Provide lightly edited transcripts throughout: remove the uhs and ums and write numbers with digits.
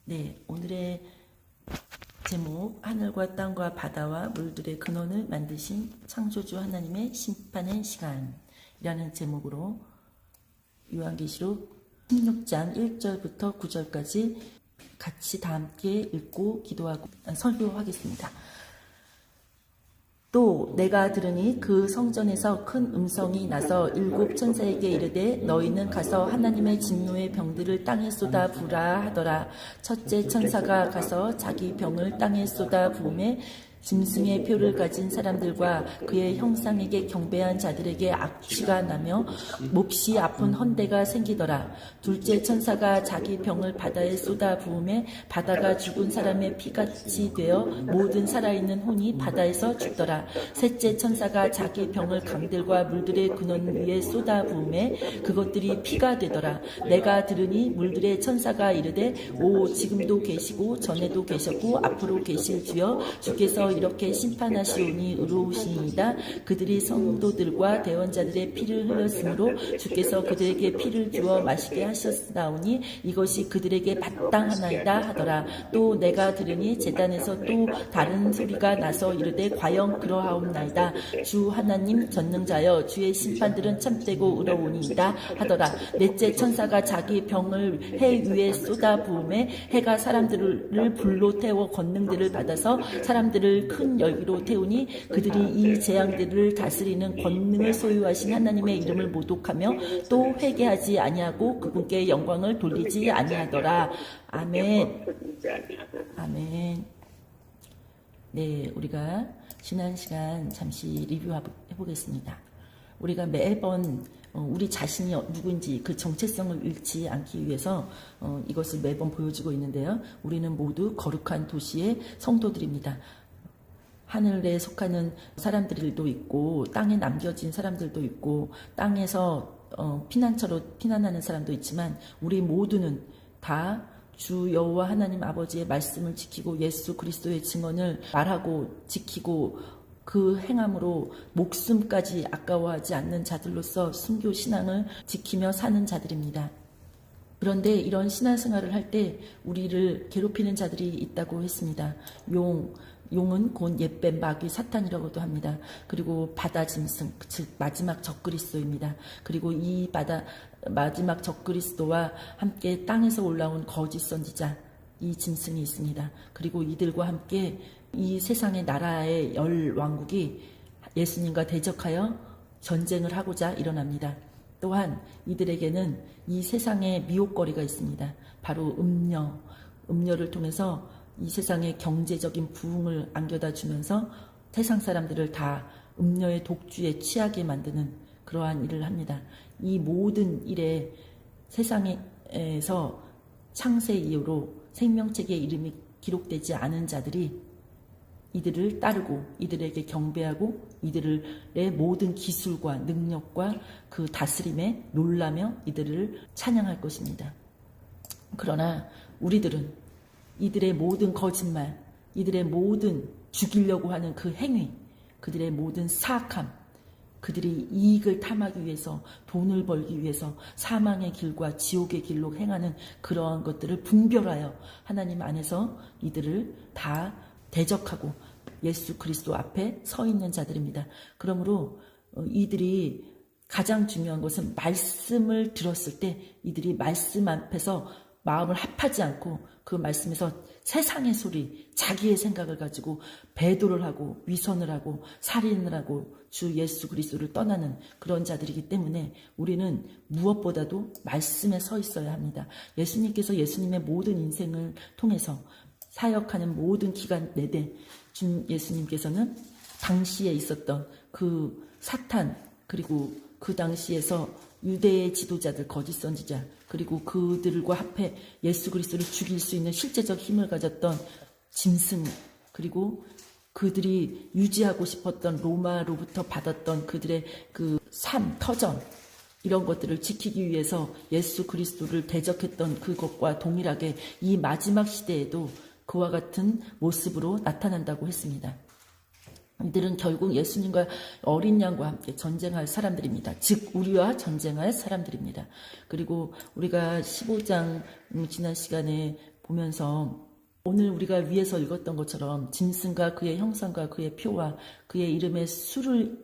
네, 오늘의 제목, 하늘과 땅과 바다와 물들의 근원을 만드신 창조주 하나님의 심판의 시간이라는 제목으로 요한계시록 16장 1절부터 9절까지 같이 다 함께 읽고 기도하고 설교하겠습니다. 또 내가 들으니 그 성전에서 큰 음성이 나서 일곱 천사에게 이르되 너희는 가서 하나님의 진노의 병들을 땅에 쏟아 부으라 하더라. 첫째 천사가 가서 자기 병을 땅에 쏟아 부음에 짐승의 표를 가진 사람들과 그의 형상에게 경배한 자들에게 악취가 나며 몹시 아픈 헌대가 생기더라. 둘째 천사가 자기 병을 바다에 쏟아 부음에 바다가 죽은 사람의 피같이 되어 모든 살아있는 혼이 바다에서 죽더라. 셋째 천사가 자기 병을 강들과 물들의 근원 위에 쏟아 부음에 그것들이 피가 되더라. 내가 들으니 물들의 천사가 이르되 오 지금도 계시고 전에도 계셨고 앞으로 계실 주여 주께서 이렇게 심판하시오니 의로우시니이다. 그들이 성도들과 대원자들의 피를 흘렸으므로 주께서 그들에게 피를 주어 마시게 하셨사오니 이것이 그들에게 마땅하나이다 하더라. 또 내가 들으니 제단에서 또 다른 소리가 나서 이르되 과연 그러하옵나이다. 주 하나님 전능자여 주의 심판들은 참되고 의로우니이다 하더라. 넷째 천사가 자기 병을 해 위에 쏟아 부음에 해가 사람들을 불로 태워 권능들을 받아서 사람들을 큰 열기로 태우니 그들이 이 재앙들을 다스리는 권능을 소유하신 하나님의 이름을 모독하며 또 회개하지 아니하고 그분께 영광을 돌리지 아니하더라. 아멘. 아멘. 네, 우리가 지난 시간 잠시 리뷰해 보겠습니다. 우리가 매번 우리 자신이 누구인지 그 정체성을 잃지 않기 위해서 이것을 매번 보여주고 있는데요. 우리는 모두 거룩한 도시의 성도들입니다. 하늘에 속하는 사람들도 있고 땅에 남겨진 사람들도 있고 땅에서 피난처로 피난하는 사람도 있지만 우리 모두는 다 주 여호와 하나님 아버지의 말씀을 지키고 예수 그리스도의 증언을 말하고 지키고 그 행함으로 목숨까지 아까워하지 않는 자들로서 순교 신앙을 지키며 사는 자들입니다. 그런데 이런 신앙생활을 할 때 우리를 괴롭히는 자들이 있다고 했습니다. 용은 곧 옛뱀 마귀 사탄이라고도 합니다. 그리고 바다 짐승, 즉 마지막 적그리스도입니다. 그리고 이 마지막 적그리스도와 함께 땅에서 올라온 거짓 선지자, 이 짐승이 있습니다. 그리고 이들과 함께 이 세상의 나라의 열 왕국이 예수님과 대적하여 전쟁을 하고자 일어납니다. 또한 이들에게는 이 세상에 미혹거리가 있습니다. 바로 음료를 통해서 이 세상의 경제적인 부흥을 안겨다 주면서 세상 사람들을 다 음료의 독주에 취하게 만드는 그러한 일을 합니다. 이 모든 일에 세상에서 창세 이후로 생명책의 이름이 기록되지 않은 자들이 이들을 따르고 이들에게 경배하고 이들의 모든 기술과 능력과 그 다스림에 놀라며 이들을 찬양할 것입니다. 그러나 우리들은 이들의 모든 거짓말, 이들의 모든 죽이려고 하는 그 행위, 그들의 모든 사악함, 그들이 이익을 탐하기 위해서 돈을 벌기 위해서 사망의 길과 지옥의 길로 행하는 그러한 것들을 분별하여 하나님 안에서 이들을 다 대적하고 예수 그리스도 앞에 서 있는 자들입니다. 그러므로 이들이 가장 중요한 것은 말씀을 들었을 때 이들이 말씀 앞에서 마음을 합하지 않고 그 말씀에서 세상의 소리, 자기의 생각을 가지고 배도를 하고 위선을 하고 살인을 하고 주 예수 그리스도를 떠나는 그런 자들이기 때문에 우리는 무엇보다도 말씀에 서 있어야 합니다. 예수님께서 예수님의 모든 인생을 통해서 사역하는 모든 기간 내내 주 예수님께서는 당시에 있었던 그 사탄 그리고 그 당시에서 유대의 지도자들, 거짓 선지자, 그리고 그들과 합해 예수 그리스도를 죽일 수 있는 실제적 힘을 가졌던 짐승, 그리고 그들이 유지하고 싶었던 로마로부터 받았던 그들의 그 터전, 이런 것들을 지키기 위해서 예수 그리스도를 대적했던 그것과 동일하게 이 마지막 시대에도 그와 같은 모습으로 나타난다고 했습니다. 이들은 결국 예수님과 어린 양과 함께 전쟁할 사람들입니다. 즉 우리와 전쟁할 사람들입니다. 그리고 우리가 15장 지난 시간에 보면서 오늘 우리가 위에서 읽었던 것처럼 짐승과 그의 형상과 그의 표와 그의 이름의 수를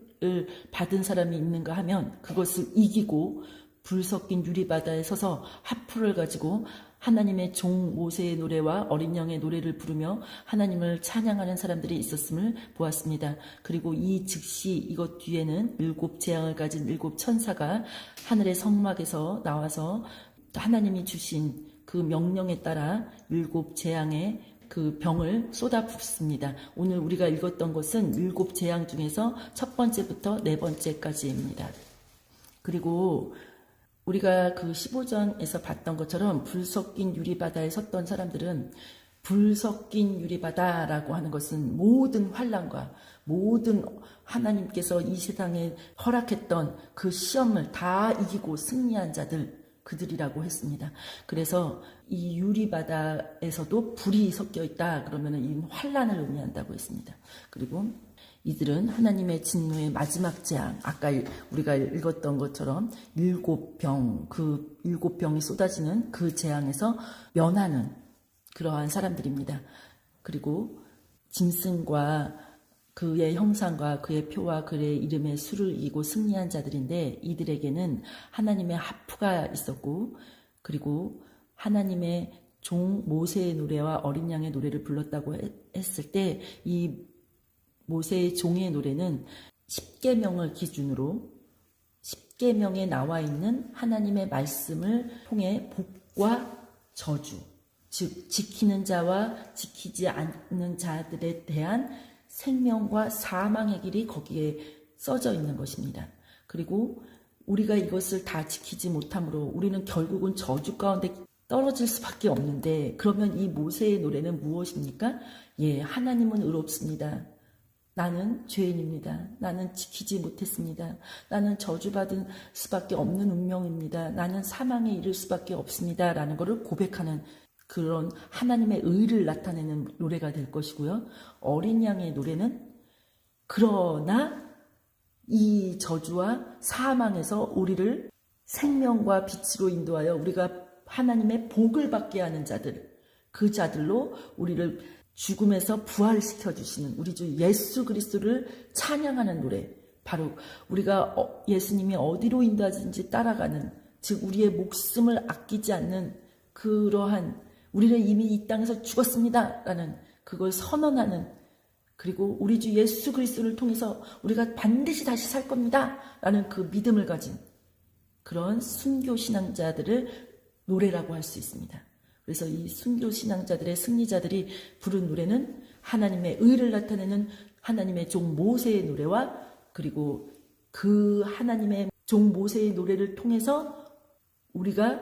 받은 사람이 있는가 하면 그것을 이기고 불 섞인 유리바다에 서서 하프를 가지고 하나님의 종 모세의 노래와 어린 양의 노래를 부르며 하나님을 찬양하는 사람들이 있었음을 보았습니다. 그리고 이 즉시 이것 뒤에는 7 재앙을 가진 7 천사가 하늘의 성막에서 나와서 하나님이 주신 그 명령에 따라 7 재앙의 그 병을 쏟아붓습니다. 오늘 우리가 읽었던 것은 7 재앙 중에서 첫 번째부터 네 번째까지입니다. 그리고 우리가 그 15전에서 봤던 것처럼 불 섞인 유리바다에 섰던 사람들은 불 섞인 유리바다라고 하는 것은 모든 환난과 모든 하나님께서 이 세상에 허락했던 그 시험을 다 이기고 승리한 자들, 그들이라고 했습니다. 그래서 이 유리바다에서도 불이 섞여 있다 그러면 이 환난을 의미한다고 했습니다. 그리고 이들은 하나님의 진노의 마지막 재앙, 아까 우리가 읽었던 것처럼 7병, 그 7병이 쏟아지는 그 재앙에서 면하는 그러한 사람들입니다. 그리고 짐승과 그의 형상과 그의 표와 그의 이름의 수를 이기고 승리한 자들인데 이들에게는 하나님의 하프가 있었고 그리고 하나님의 종 모세의 노래와 어린 양의 노래를 불렀다고 했을 때 이 모세의 종의 노래는 10계명을 기준으로 10계명에 나와 있는 하나님의 말씀을 통해 복과 저주, 즉 지키는 자와 지키지 않는 자들에 대한 생명과 사망의 길이 거기에 써져 있는 것입니다. 그리고 우리가 이것을 다 지키지 못함으로 우리는 결국은 저주 가운데 떨어질 수밖에 없는데 그러면 이 모세의 노래는 무엇입니까? 예, 하나님은 의롭습니다. 나는 죄인입니다. 나는 지키지 못했습니다. 나는 저주받은 수밖에 없는 운명입니다. 나는 사망에 이를 수밖에 없습니다. 라는 것을 고백하는 그런 하나님의 의를 나타내는 노래가 될 것이고요. 어린 양의 노래는 그러나 이 저주와 사망에서 우리를 생명과 빛으로 인도하여 우리가 하나님의 복을 받게 하는 자들, 그 자들로 우리를 죽음에서 부활시켜 주시는 우리 주 예수 그리스도를 찬양하는 노래, 바로 우리가 예수님이 어디로 인도하든지 따라가는, 즉 우리의 목숨을 아끼지 않는 그러한, 우리는 이미 이 땅에서 죽었습니다 라는 그걸 선언하는, 그리고 우리 주 예수 그리스도를 통해서 우리가 반드시 다시 살 겁니다 라는 그 믿음을 가진 그런 순교 신앙자들을 노래라고 할 수 있습니다. 그래서 이 순교 신앙자들의 승리자들이 부른 노래는 하나님의 의를 나타내는 하나님의 종 모세의 노래와 그리고 그 하나님의 종 모세의 노래를 통해서 우리가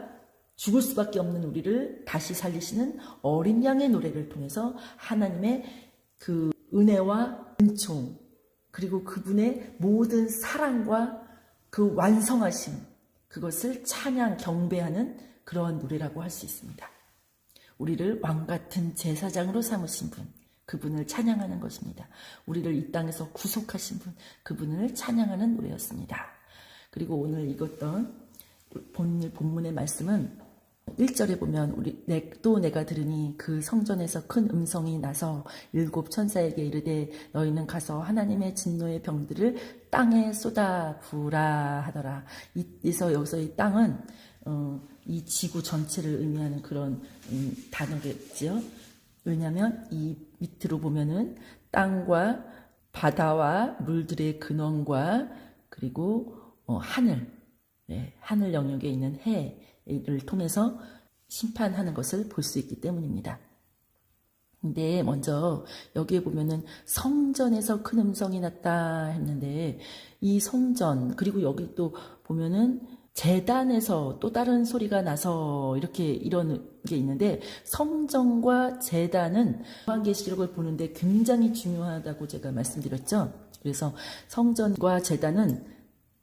죽을 수밖에 없는 우리를 다시 살리시는 어린 양의 노래를 통해서 하나님의 그 은혜와 은총 그리고 그분의 모든 사랑과 그 완성하심, 그것을 찬양 경배하는 그러한 노래라고 할 수 있습니다. 우리를 왕같은 제사장으로 삼으신 분, 그분을 찬양하는 것입니다. 우리를 이 땅에서 구속하신 분, 그분을 찬양하는 노래였습니다. 그리고 오늘 읽었던 본문의 말씀은 1절에 보면 또 내가 들으니 그 성전에서 큰 음성이 나서 7 천사에게 이르되 너희는 가서 하나님의 진노의 병들을 땅에 쏟아부으라 하더라. 여기서 이 땅은 이 지구 전체를 의미하는 그런 단어겠지요. 왜냐하면 이 밑으로 보면은 땅과 바다와 물들의 근원과 그리고 하늘, 하늘 영역에 있는 해를 통해서 심판하는 것을 볼 수 있기 때문입니다. 근데 먼저 여기에 보면은 성전에서 큰 음성이 났다 했는데 이 성전, 그리고 여기 또 보면은 제단에서 또 다른 소리가 나서 이런 게 있는데, 성전과 제단은 요한계시록을 보는데 굉장히 중요하다고 제가 말씀드렸죠. 그래서 성전과 제단은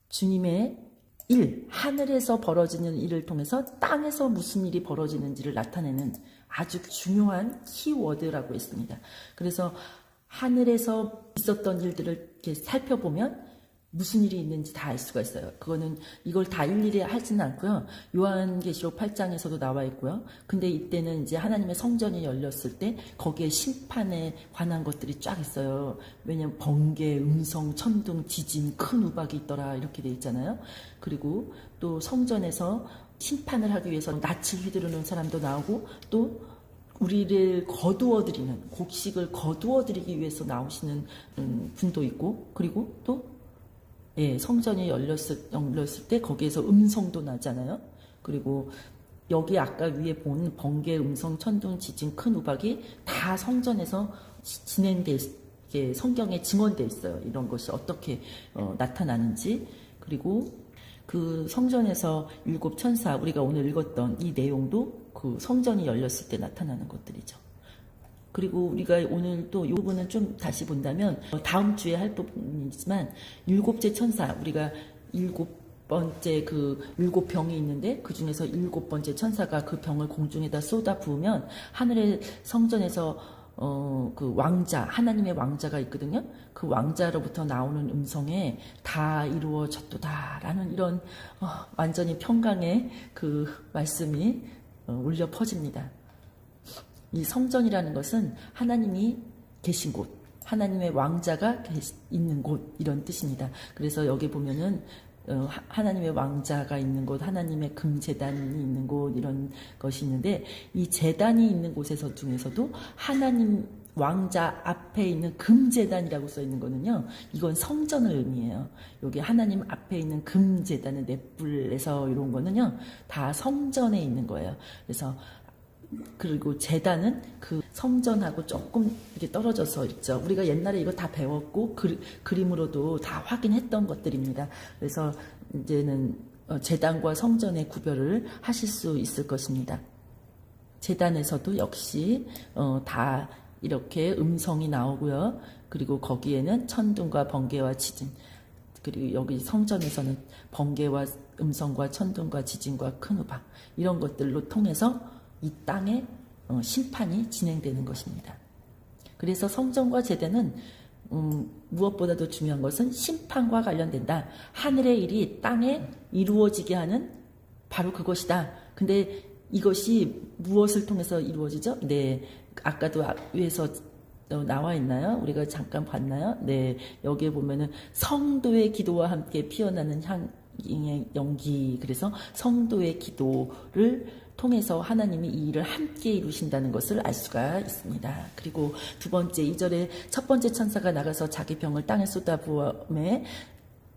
주님의 일, 하늘에서 벌어지는 일을 통해서 땅에서 무슨 일이 벌어지는지를 나타내는 아주 중요한 키워드라고 했습니다. 그래서 하늘에서 있었던 일들을 이렇게 살펴보면 무슨 일이 있는지 다 알 수가 있어요. 그거는 이걸 다 일일이 하지는 않고요. 요한계시록 8장에서도 나와 있고요. 근데 이때는 이제 하나님의 성전이 열렸을 때 거기에 심판에 관한 것들이 쫙 있어요. 왜냐면 번개, 음성, 천둥, 지진, 큰 우박이 있더라 이렇게 돼 있잖아요. 그리고 또 성전에서 심판을 하기 위해서 낯을 휘두르는 사람도 나오고 또 우리를 거두어드리는 곡식을 거두어드리기 위해서 나오시는 분도 있고 그리고 또 예, 성전이 열렸을 때 거기에서 음성도 나잖아요. 그리고 여기 아까 위에 본 번개, 음성, 천둥, 지진, 큰 우박이 다 성전에서 진행돼 이게 성경에 증언돼 있어요. 이런 것이 어떻게 나타나는지. 그리고 그 성전에서 일곱 천사 우리가 오늘 읽었던 이 내용도 그 성전이 열렸을 때 나타나는 것들이죠. 그리고 우리가 오늘 또 이 부분은 좀 다시 본다면 다음 주에 할 부분이지만 일곱째 천사 우리가 일곱 번째 그 일곱 병이 있는데 그 중에서 일곱 번째 천사가 그 병을 공중에다 쏟아 부으면 하늘의 성전에서 그 왕자 하나님의 왕자가 있거든요. 그 왕자로부터 나오는 음성에 다 이루어졌도다라는 이런 완전히 평강의 그 말씀이 울려 퍼집니다. 이 성전이라는 것은 하나님이 계신 곳, 하나님의 왕자가 있는 곳 이런 뜻입니다. 그래서 여기 보면은 하나님의 왕자가 있는 곳, 하나님의 금제단이 있는 곳 이런 것이 있는데 이 제단이 있는 곳에서 중에서도 하나님 왕자 앞에 있는 금제단이라고 써 있는 거는요. 이건 성전을 의미해요. 여기 하나님 앞에 있는 금제단의 넷불에서 이런 거는요. 다 성전에 있는 거예요. 그리고 제단은 그 성전하고 조금 이렇게 떨어져서 있죠. 우리가 옛날에 이거 다 배웠고 그림으로도 다 확인했던 것들입니다. 그래서 이제는 제단과 성전의 구별을 하실 수 있을 것입니다. 제단에서도 역시 다 이렇게 음성이 나오고요. 그리고 거기에는 천둥과 번개와 지진 그리고 여기 성전에서는 번개와 음성과 천둥과 지진과 큰 우박 이런 것들로 통해서 이 땅에 심판이 진행되는 것입니다. 그래서 성전과 제대는 무엇보다도 중요한 것은 심판과 관련된다. 하늘의 일이 땅에 이루어지게 하는 바로 그것이다. 근데 이것이 무엇을 통해서 이루어지죠? 네, 아까도 위에서 나와 있나요? 우리가 잠깐 봤나요? 네, 여기에 보면은 성도의 기도와 함께 피어나는 향의 연기. 그래서 성도의 기도를 통해서 하나님이 이 일을 함께 이루신다는 것을 알 수가 있습니다. 그리고 두 번째 2절에 첫 번째 천사가 나가서 자기 병을 땅에 쏟아부음에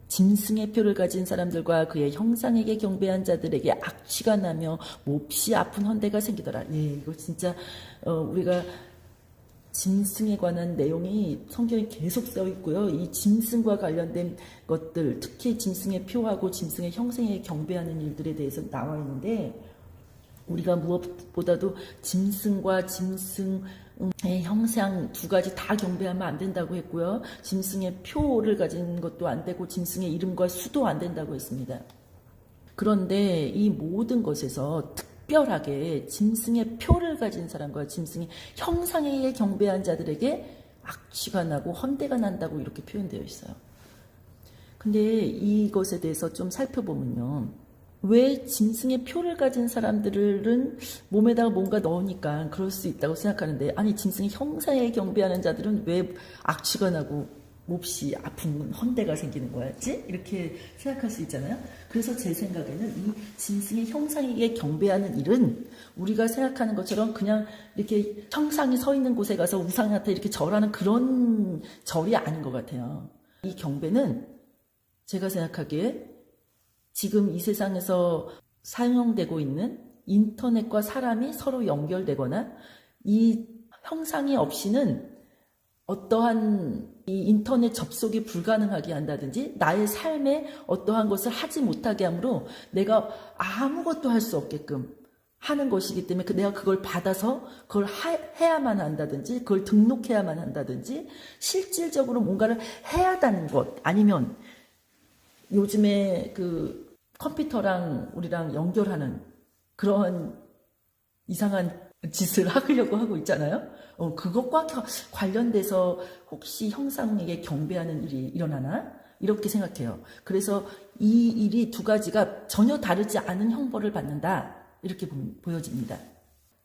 짐승의 표를 가진 사람들과 그의 형상에게 경배한 자들에게 악취가 나며 몹시 아픈 헌대가 생기더라. 예, 이거 진짜 우리가 짐승에 관한 내용이 성경에 계속 써 있고요. 이 짐승과 관련된 것들, 특히 짐승의 표하고 짐승의 형상에 경배하는 일들에 대해서 나와 있는데 우리가 무엇보다도 짐승과 짐승의 형상 두 가지 다 경배하면 안 된다고 했고요. 짐승의 표를 가진 것도 안 되고 짐승의 이름과 수도 안 된다고 했습니다. 그런데 이 모든 것에서 특별하게 짐승의 표를 가진 사람과 짐승의 형상에 경배한 자들에게 악취가 나고 헌대가 난다고 이렇게 표현되어 있어요. 근데 이것에 대해서 좀 살펴보면요. 왜 짐승의 표를 가진 사람들은 몸에다가 뭔가 넣으니까 그럴 수 있다고 생각하는데 아니 짐승의 형상에 경배하는 자들은 왜 악취가 나고 몹시 아픈 헌대가 생기는 거였지? 이렇게 생각할 수 있잖아요. 그래서 제 생각에는 이 짐승의 형상에게 경배하는 일은 우리가 생각하는 것처럼 그냥 이렇게 형상이 서 있는 곳에 가서 우상한테 이렇게 절하는 그런 절이 아닌 것 같아요. 이 경배는 제가 생각하기에 지금 이 세상에서 사용되고 있는 인터넷과 사람이 서로 연결되거나 이 형상이 없이는 어떠한 이 인터넷 접속이 불가능하게 한다든지 나의 삶에 어떠한 것을 하지 못하게 하므로 내가 아무것도 할 수 없게끔 하는 것이기 때문에 내가 그걸 받아서 그걸 해야만 한다든지 그걸 등록해야만 한다든지 실질적으로 뭔가를 해야 한다는 것 아니면 요즘에 그 컴퓨터랑 우리랑 연결하는 그런 이상한 짓을 하려고 하고 있잖아요. 그것과 관련돼서 혹시 형상에게 경배하는 일이 일어나나? 이렇게 생각해요. 그래서 이 일이 두 가지가 전혀 다르지 않은 형벌을 받는다. 이렇게 보여집니다.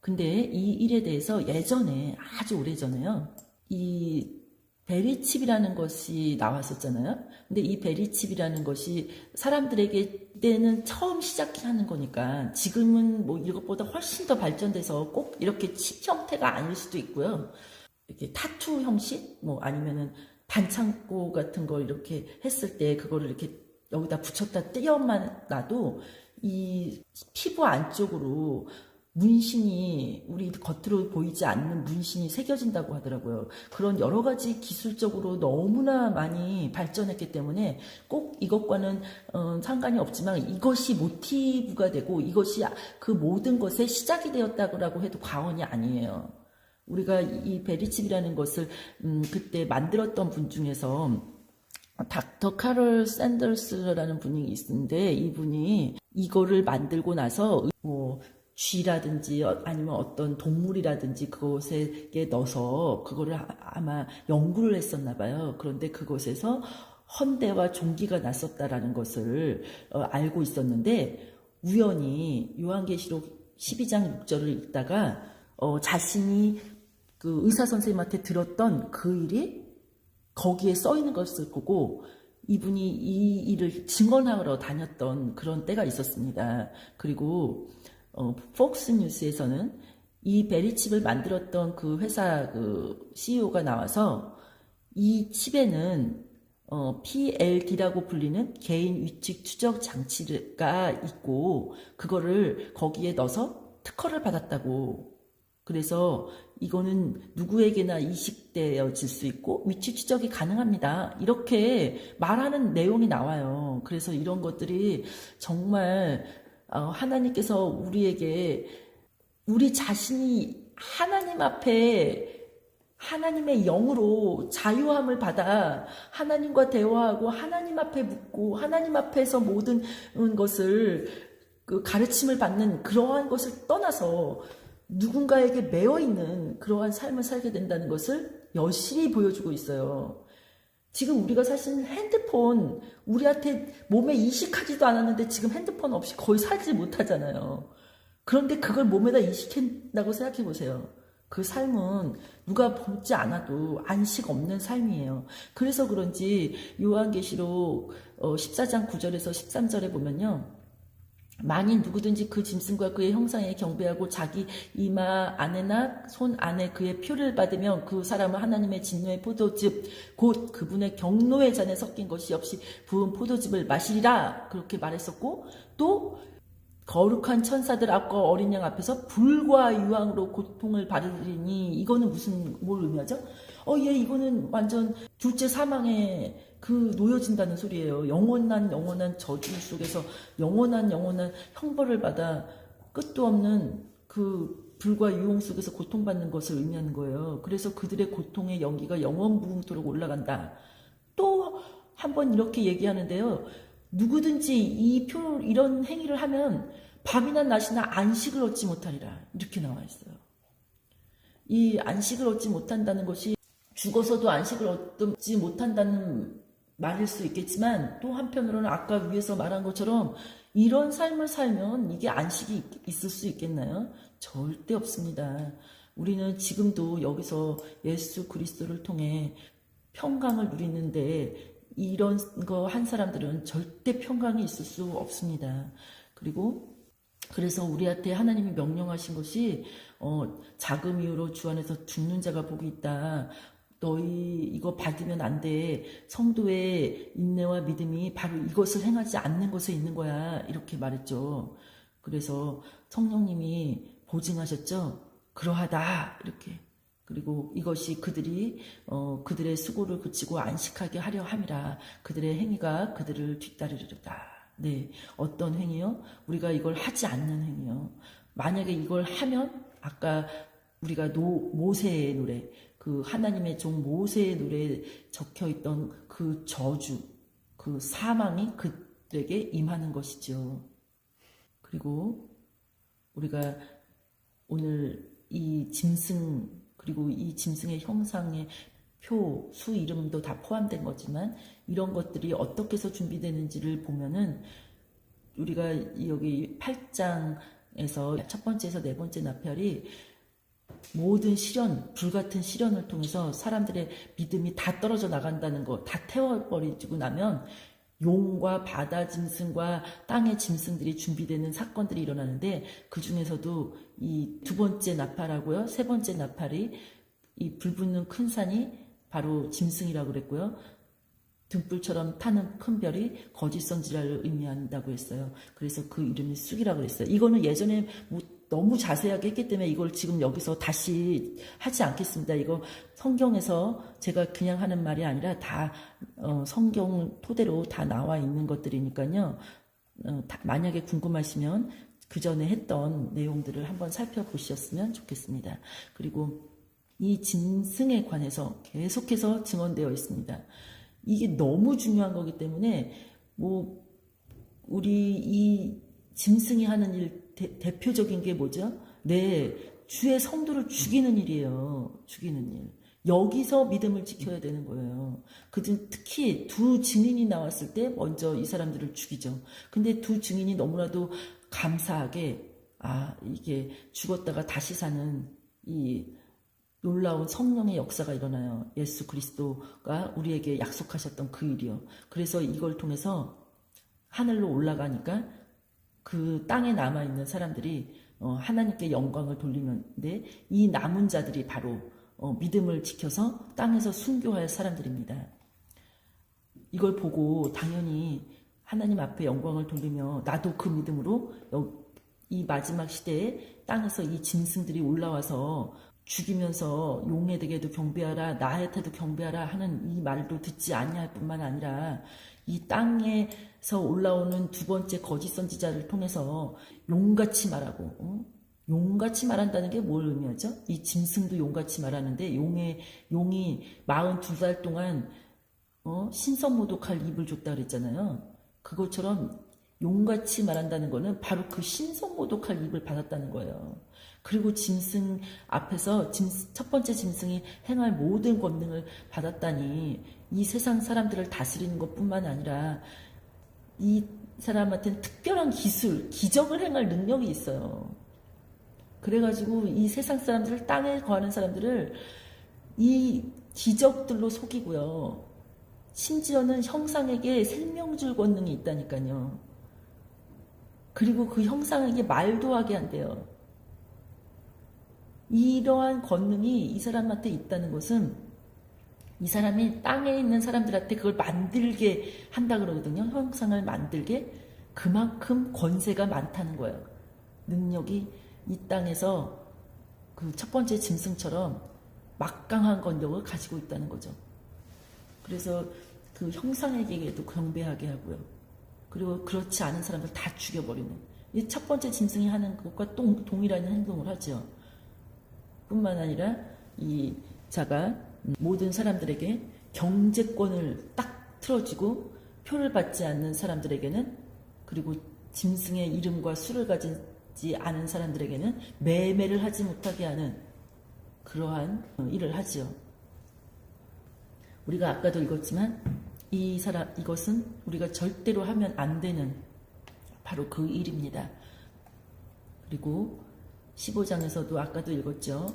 근데 이 일에 대해서 예전에 아주 오래전에요. 이 베리칩이라는 것이 나왔었잖아요. 근데 이 베리칩이라는 것이 사람들에게 때는 처음 시작하는 거니까 지금은 뭐 이것보다 훨씬 더 발전돼서 꼭 이렇게 칩 형태가 아닐 수도 있고요. 이렇게 타투 형식 뭐 아니면은 반창고 같은 걸 이렇게 했을 때 그거를 이렇게 여기다 붙였다 떼어만 놔도 이 피부 안쪽으로 문신이 우리 겉으로 보이지 않는 문신이 새겨진다고 하더라고요. 그런 여러 가지 기술적으로 너무나 많이 발전했기 때문에 꼭 이것과는 상관이 없지만 이것이 모티브가 되고 이것이 그 모든 것의 시작이 되었다고 해도 과언이 아니에요. 우리가 이 베리칩이라는 것을 그때 만들었던 분 중에서 닥터 카럴 샌더스라는 분이 있는데 이분이 이거를 만들고 나서 뭐 쥐라든지 아니면 어떤 동물이라든지 그것에 넣어서 그거를 아마 연구를 했었나 봐요. 그런데 그것에서 헌대와 종기가 났었다라는 것을 알고 있었는데 우연히 요한계시록 12장 6절을 읽다가 자신이 그 의사 선생님한테 들었던 그 일이 거기에 써 있는 것을 보고 이분이 이 일을 증언하러 다녔던 그런 때가 있었습니다. 그리고 폭스 뉴스에서는 이 베리칩을 만들었던 그 회사 그 CEO가 나와서 이 칩에는 PLD라고 불리는 개인 위치 추적 장치가 있고 그거를 거기에 넣어서 특허를 받았다고. 그래서 이거는 누구에게나 이식되어질 수 있고 위치 추적이 가능합니다. 이렇게 말하는 내용이 나와요. 그래서 이런 것들이 정말 하나님께서 우리에게 우리 자신이 하나님 앞에 하나님의 영으로 자유함을 받아 하나님과 대화하고 하나님 앞에 묻고 하나님 앞에서 모든 것을 그 가르침을 받는 그러한 것을 떠나서 누군가에게 매여 있는 그러한 삶을 살게 된다는 것을 여실히 보여주고 있어요. 지금 우리가 사실 핸드폰 우리한테 몸에 이식하지도 않았는데 지금 핸드폰 없이 거의 살지 못하잖아요. 그런데 그걸 몸에다 이식한다고 생각해 보세요. 그 삶은 누가 보지 않아도 안식 없는 삶이에요. 그래서 그런지 요한계시록 14장 9절에서 13절에 보면요. 만일 누구든지 그 짐승과 그의 형상에 경배하고 자기 이마 안에나 손 안에 그의 표를 받으면 그 사람은 하나님의 진노의 포도즙 곧 그분의 경노의 잔에 섞인 것이 없이 부은 포도즙을 마시리라 그렇게 말했었고 또 거룩한 천사들 앞과 어린 양 앞에서 불과 유황으로 고통을 받으리니 이거는 뭘 의미하죠? 이거는 완전 둘째 사망에 그 놓여진다는 소리예요. 영원한 저주 속에서 영원한 형벌을 받아 끝도 없는 그 불과 유황 속에서 고통받는 것을 의미하는 거예요. 그래서 그들의 고통의 연기가 영원무궁토록 올라간다. 또 한 번 이렇게 얘기하는데요. 누구든지 이런 행위를 하면 밤이나 낮이나 안식을 얻지 못하리라. 이렇게 나와 있어요. 이 안식을 얻지 못한다는 것이 죽어서도 안식을 얻지 못한다는 말일 수 있겠지만 또 한편으로는 아까 위에서 말한 것처럼 이런 삶을 살면 이게 안식이 있을 수 있겠나요? 절대 없습니다. 우리는 지금도 여기서 예수 그리스도를 통해 평강을 누리는데 이런 거 한 사람들은 절대 평강이 있을 수 없습니다. 그래서 우리한테 하나님이 명령하신 것이 작은 이유로 주 안에서 죽는 자가 복이 있다. 너희 이거 받으면 안 돼. 성도의 인내와 믿음이 바로 이것을 행하지 않는 것에 있는 거야. 이렇게 말했죠. 그래서 성령님이 보증하셨죠. 그러하다. 이렇게. 그리고 이것이 그들이 그들의 수고를 그치고 안식하게 하려 함이라. 그들의 행위가 그들을 뒤따르리로다. 네, 어떤 행위요? 우리가 이걸 하지 않는 행위요. 만약에 이걸 하면 아까 우리가 모세의 노래, 그 하나님의 종 모세의 노래에 적혀있던 그 저주, 그 사망이 그들에게 임하는 것이죠. 그리고 우리가 오늘 이 짐승 그리고 이 짐승의 형상에 표, 수 이름도 다 포함된 거지만 이런 것들이 어떻게 해서 준비되는지를 보면은 우리가 여기 8장에서 첫 번째에서 네 번째 나팔이 모든 시련, 불같은 시련을 통해서 사람들의 믿음이 다 떨어져 나간다는 거, 다 태워버리고 나면 용과 바다 짐승과 땅의 짐승들이 준비되는 사건들이 일어나는데 그 중에서도 이 두 번째 나팔하고요, 세 번째 나팔이 이 불붙는 큰 산이 바로 짐승이라고 그랬고요. 등불처럼 타는 큰 별이 거짓 선지자를 의미한다고 했어요. 그래서 그 이름이 쑥이라고 그랬어요. 이거는 예전에 너무 자세하게 했기 때문에 이걸 지금 여기서 다시 하지 않겠습니다. 이거 성경에서 제가 그냥 하는 말이 아니라 다 성경 토대로 다 나와 있는 것들이니까요. 만약에 궁금하시면 그 전에 했던 내용들을 한번 살펴보셨으면 좋겠습니다. 그리고 이 짐승에 관해서 계속해서 증언되어 있습니다. 이게 너무 중요한 거기 때문에 우리 이 짐승이 하는 일 대표적인 게 뭐죠? 네, 주의 성도를 죽이는 일이에요. 죽이는 일. 여기서 믿음을 지켜야 되는 거예요. 특히 두 증인이 나왔을 때 먼저 이 사람들을 죽이죠. 근데 두 증인이 너무나도 감사하게 이게 죽었다가 다시 사는 이 놀라운 성령의 역사가 일어나요. 예수 그리스도가 우리에게 약속하셨던 그 일이요. 그래서 이걸 통해서 하늘로 올라가니까 그 땅에 남아있는 사람들이 하나님께 영광을 돌리는데 이 남은 자들이 바로 믿음을 지켜서 땅에서 순교할 사람들입니다. 이걸 보고 당연히 하나님 앞에 영광을 돌리며 나도 그 믿음으로 이 마지막 시대에 땅에서 이 짐승들이 올라와서 죽이면서 용에게도 경배하라 나한테도 경배하라 하는 이 말도 듣지 아니할 뿐만 아니라 이 땅에서 올라오는 두 번째 거짓 선지자를 통해서 용같이 말하고 용같이 말한다는 게 뭘 의미하죠? 이 짐승도 용같이 말하는데 용이 42살 동안 신성모독할 입을 줬다 그랬잖아요. 그것처럼 용같이 말한다는 거는 바로 그 신성모독할 입을 받았다는 거예요. 그리고 짐승 앞에서 첫 번째 짐승이 행할 모든 권능을 받았다니 이 세상 사람들을 다스리는 것뿐만 아니라 이 사람한테는 특별한 기적을 행할 능력이 있어요. 그래가지고 이 세상 사람들을 땅에 거하는 사람들을 이 기적들로 속이고요. 심지어는 형상에게 생명줄 권능이 있다니까요. 그리고 그 형상에게 말도 하게 한대요. 이러한 권능이 이 사람한테 있다는 것은 이 사람이 땅에 있는 사람들한테 그걸 만들게 한다 그러거든요. 형상을 만들게. 그만큼 권세가 많다는 거예요. 능력이 이 땅에서 그 첫 번째 짐승처럼 막강한 권력을 가지고 있다는 거죠. 그래서 그 형상에게도 경배하게 하고요. 그리고 그렇지 않은 사람들 다 죽여버리는 이 첫 번째 짐승이 하는 것과 동일한 행동을 하죠. 뿐만 아니라 이 자가 모든 사람들에게 경제권을 딱 틀어주고 표를 받지 않는 사람들에게는 그리고 짐승의 이름과 수를 가지지 않은 사람들에게는 매매를 하지 못하게 하는 그러한 일을 하지요. 우리가 아까도 읽었지만 이것은 우리가 절대로 하면 안 되는 바로 그 일입니다. 그리고 15장에서도 아까도 읽었죠.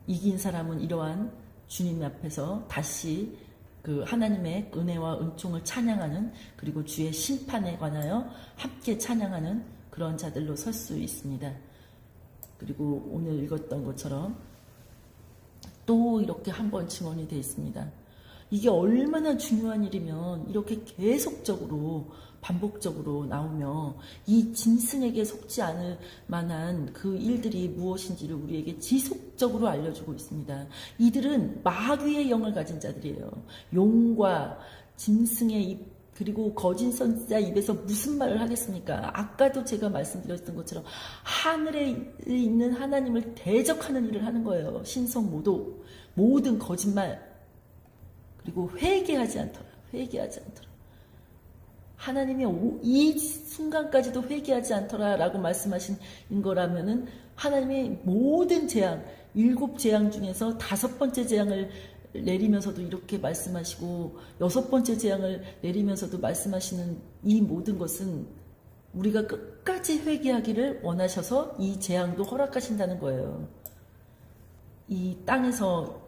이긴 사람은 이러한 주님 앞에서 다시 그 하나님의 은혜와 은총을 찬양하는 그리고 주의 심판에 관하여 함께 찬양하는 그런 자들로 설 수 있습니다. 그리고 오늘 읽었던 것처럼 또 이렇게 한번 증언이 되어 있습니다. 이게 얼마나 중요한 일이면 이렇게 계속적으로 반복적으로 나오며 이 짐승에게 속지 않을 만한 그 일들이 무엇인지를 우리에게 지속적으로 알려주고 있습니다. 이들은 마귀의 영을 가진 자들이에요. 용과 짐승의 입 그리고 거짓 선지자 입에서 무슨 말을 하겠습니까? 아까도 제가 말씀드렸던 것처럼 하늘에 있는 하나님을 대적하는 일을 하는 거예요. 신성모독, 모든 거짓말 그리고 회개하지 않더라. 하나님이 이 순간까지도 회개하지 않더라 라고 말씀하신 거라면은 하나님의 모든 재앙, 7 재앙 중에서 5번째 재앙을 내리면서도 이렇게 말씀하시고 6번째 재앙을 내리면서도 말씀하시는 이 모든 것은 우리가 끝까지 회개하기를 원하셔서 이 재앙도 허락하신다는 거예요. 이 땅에서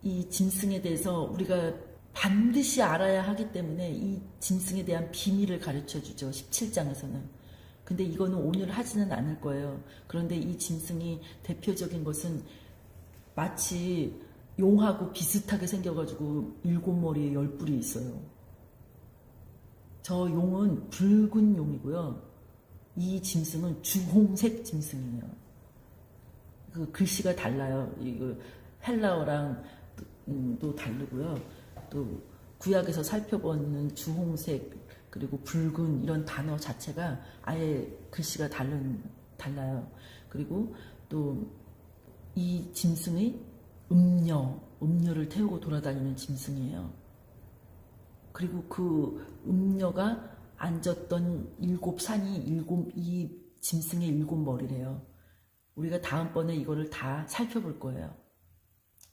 이 짐승에 대해서 우리가 반드시 알아야 하기 때문에 이 짐승에 대한 비밀을 가르쳐 주죠. 17장에서는. 근데 이거는 오늘 하지는 않을 거예요. 그런데 이 짐승이 대표적인 것은 마치 용하고 비슷하게 생겨가지고 7머리에 10뿔이 있어요. 저 용은 붉은 용이고요. 이 짐승은 주홍색 짐승이에요. 그 글씨가 달라요. 이거 헬라어랑 또 다르고요. 또 구약에서 살펴보는 주홍색 그리고 붉은 이런 단어 자체가 아예 글씨가 달라요. 그리고 또 이 짐승의 음녀를 태우고 돌아다니는 짐승이에요. 그리고 그 음녀가 앉았던 7산이 이 짐승의 7머리래요. 우리가 다음번에 이거를 다 살펴볼 거예요.